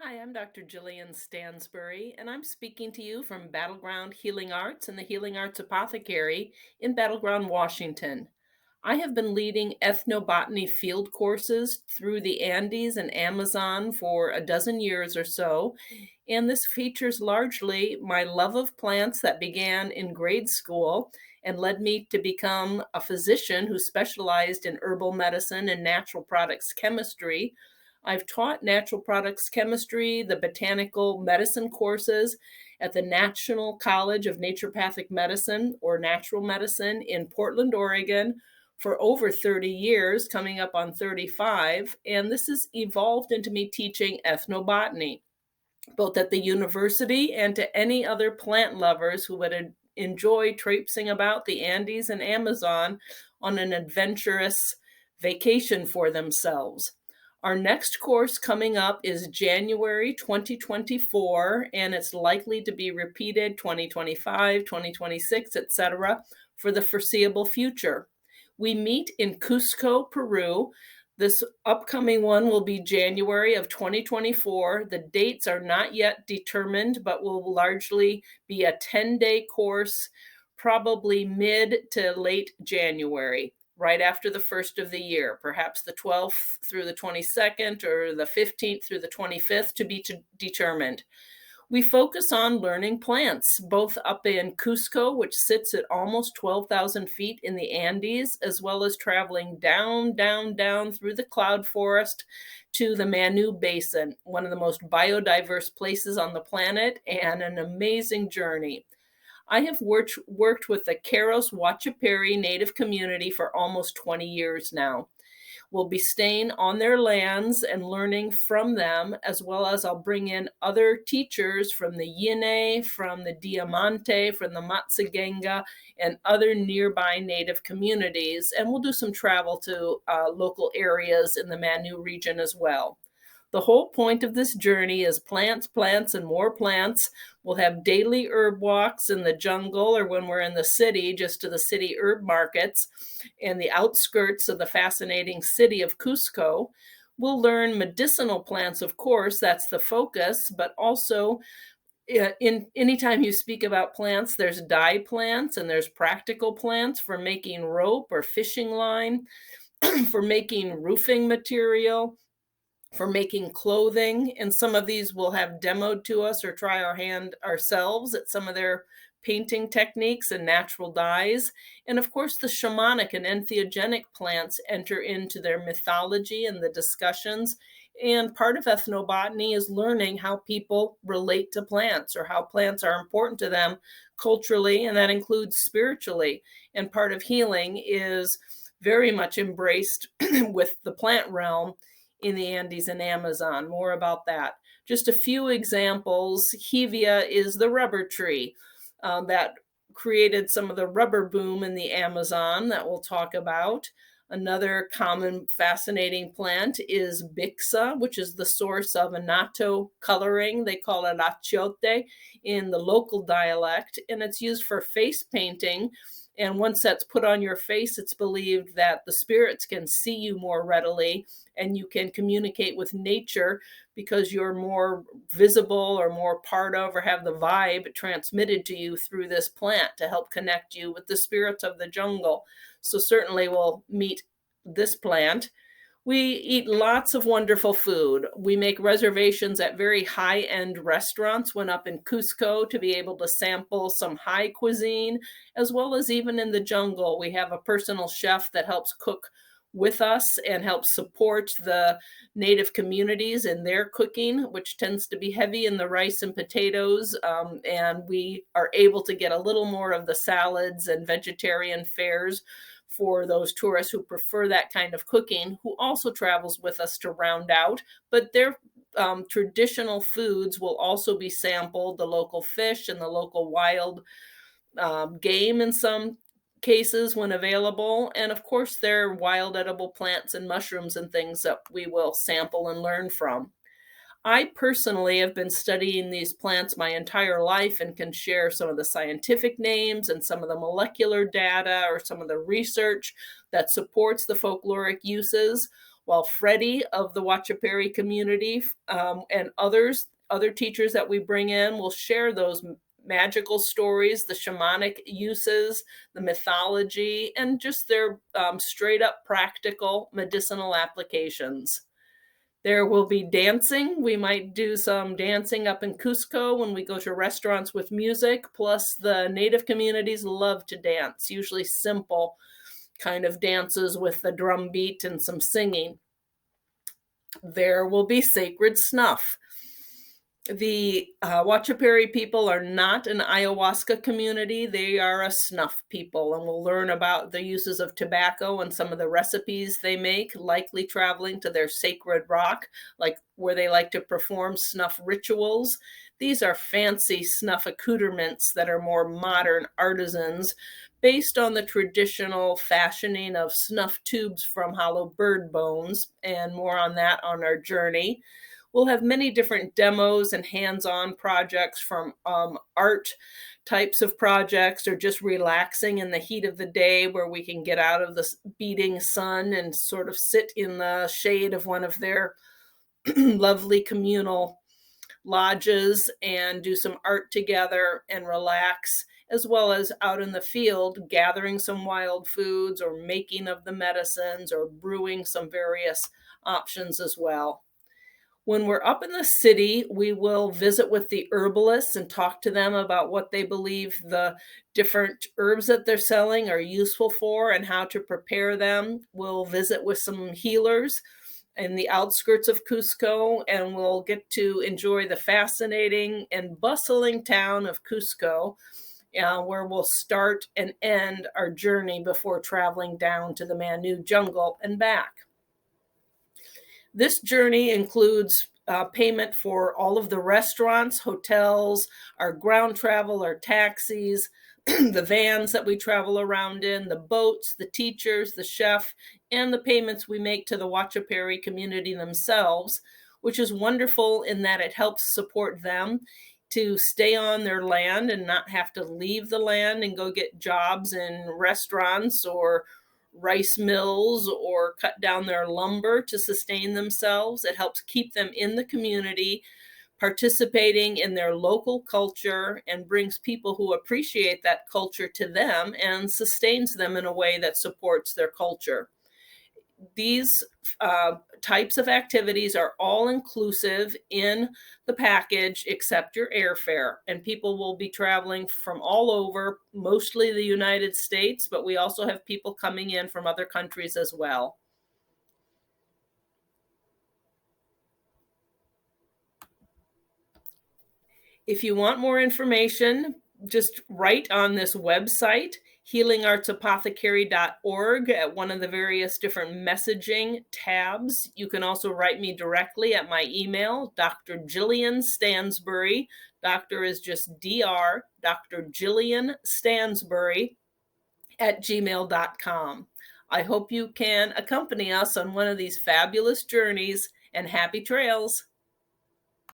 Hi, I'm Dr. Jillian Stansbury, and I'm speaking to you from Battleground Healing Arts and the Healing Arts Apothecary in Battleground, Washington. I have been leading ethnobotany field courses through the Andes and Amazon for a dozen years or so, and this features largely my love of plants that began in grade school and led me to become a physician who specialized in herbal medicine and natural products chemistry. I've taught natural products chemistry, the botanical medicine courses at the National College of Naturopathic Medicine or Natural Medicine in Portland, Oregon for over 30 years, coming up on 35. And this has evolved into me teaching ethnobotany, both at the university and to any other plant lovers who would enjoy traipsing about the Andes and Amazon on an adventurous vacation for themselves. Our next course coming up is January 2024, and it's likely to be repeated 2025, 2026, etc., for the foreseeable future. We meet in Cusco, Peru. This upcoming one will be January of 2024. The dates are not yet determined, but will largely be a 10-day course, probably mid to late January, right after the first of the year, perhaps the 12th through the 22nd or the 15th through the 25th to be determined. We focus on learning plants, both up in Cusco, which sits at almost 12,000 feet in the Andes, as well as traveling down, down, down through the cloud forest to the Manu Basin, one of the most biodiverse places on the planet, and an amazing journey. I have worked with the Keros Wachaperi Native community for almost 20 years now. We'll be staying on their lands and learning from them, as well as I'll bring in other teachers from the Yine, from the Diamante, from the Matsagenga, and other nearby Native communities. And we'll do some travel to local areas in the Manu region as well. The whole point of this journey is plants, plants, and more plants. We'll have daily herb walks in the jungle or when we're in the city, just to the city herb markets and the outskirts of the fascinating city of Cusco. We'll learn medicinal plants, of course, that's the focus, but also anytime you speak about plants, there's dye plants and there's practical plants for making rope or fishing line, for making roofing material, for making clothing, and some of these we'll have demoed to us or try our hand ourselves at some of their painting techniques and natural dyes. And of course, the shamanic and entheogenic plants enter into their mythology and the discussions. And part of ethnobotany is learning how people relate to plants or how plants are important to them culturally, and that includes spiritually. And part of healing is very much embraced with the plant realm in the Andes and Amazon. More about that. Just a few examples. Hevea is the rubber tree that created some of the rubber boom in the Amazon that we'll talk about. Another common fascinating plant is Bixa, which is the source of annatto coloring. They call it achiote in the local dialect, and it's used for face painting. And once that's put on your face, it's believed that the spirits can see you more readily and you can communicate with nature because you're more visible or more part of or have the vibe transmitted to you through this plant to help connect you with the spirits of the jungle. So certainly we'll meet this plant. We eat lots of wonderful food. We make reservations at very high-end restaurants when up in Cusco to be able to sample some high cuisine, as well as even in the jungle. We have a personal chef that helps cook with us and helps support the native communities in their cooking, which tends to be heavy in the rice and potatoes. And we are able to get a little more of the salads and vegetarian fares for those tourists who prefer that kind of cooking, who also travels with us to round out. But their traditional foods will also be sampled, the local fish and the local wild game in some cases when available. And of course, there are wild edible plants and mushrooms and things that we will sample and learn from. I personally have been studying these plants my entire life and can share some of the scientific names and some of the molecular data or some of the research that supports the folkloric uses, while Freddie of the Watchaperi community and other teachers that we bring in will share those magical stories, the shamanic uses, the mythology, and just their straight up practical medicinal applications. There will be dancing. We might do some dancing up in Cusco when we go to restaurants with music. Plus, the native communities love to dance, usually simple kind of dances with the drum beat and some singing. There will be sacred snuff. The Watchaperi people are not an ayahuasca community. They are a snuff people, and we'll learn about the uses of tobacco and some of the recipes they make, likely traveling to their sacred rock, like where they like to perform snuff rituals. These are fancy snuff accoutrements that are more modern artisans based on the traditional fashioning of snuff tubes from hollow bird bones, and more on that on our journey. We'll have many different demos and hands-on projects, from art types of projects or just relaxing in the heat of the day where we can get out of the beating sun and sort of sit in the shade of one of their lovely communal lodges and do some art together and relax, as well as out in the field gathering some wild foods or making of the medicines or brewing some various options as well. When we're up in the city, we will visit with the herbalists and talk to them about what they believe the different herbs that they're selling are useful for and how to prepare them. We'll visit with some healers in the outskirts of Cusco, and we'll get to enjoy the fascinating and bustling town of Cusco, where we'll start and end our journey before traveling down to the Manu jungle and back. This journey includes payment for all of the restaurants, hotels, our ground travel, our taxis, the vans that we travel around in, the boats, the teachers, the chef, and the payments we make to the Watchaperi community themselves, which is wonderful in that it helps support them to stay on their land and not have to leave the land and go get jobs in restaurants or rice mills or cut down their lumber to sustain themselves. It helps keep them in the community, participating in their local culture, and brings people who appreciate that culture to them and sustains them in a way that supports their culture. These types of activities are all inclusive in the package except your airfare, and people will be traveling from all over, mostly the United States, but we also have people coming in from other countries as well. If you want more information, just write on this website, healingartsapothecary.org, at one of the various different messaging tabs. You can also write me directly at my email, Dr. Jillian Stansbury. Doctor is just Dr. Dr. Jillian Stansbury at gmail.com. I hope you can accompany us on one of these fabulous journeys, and happy trails.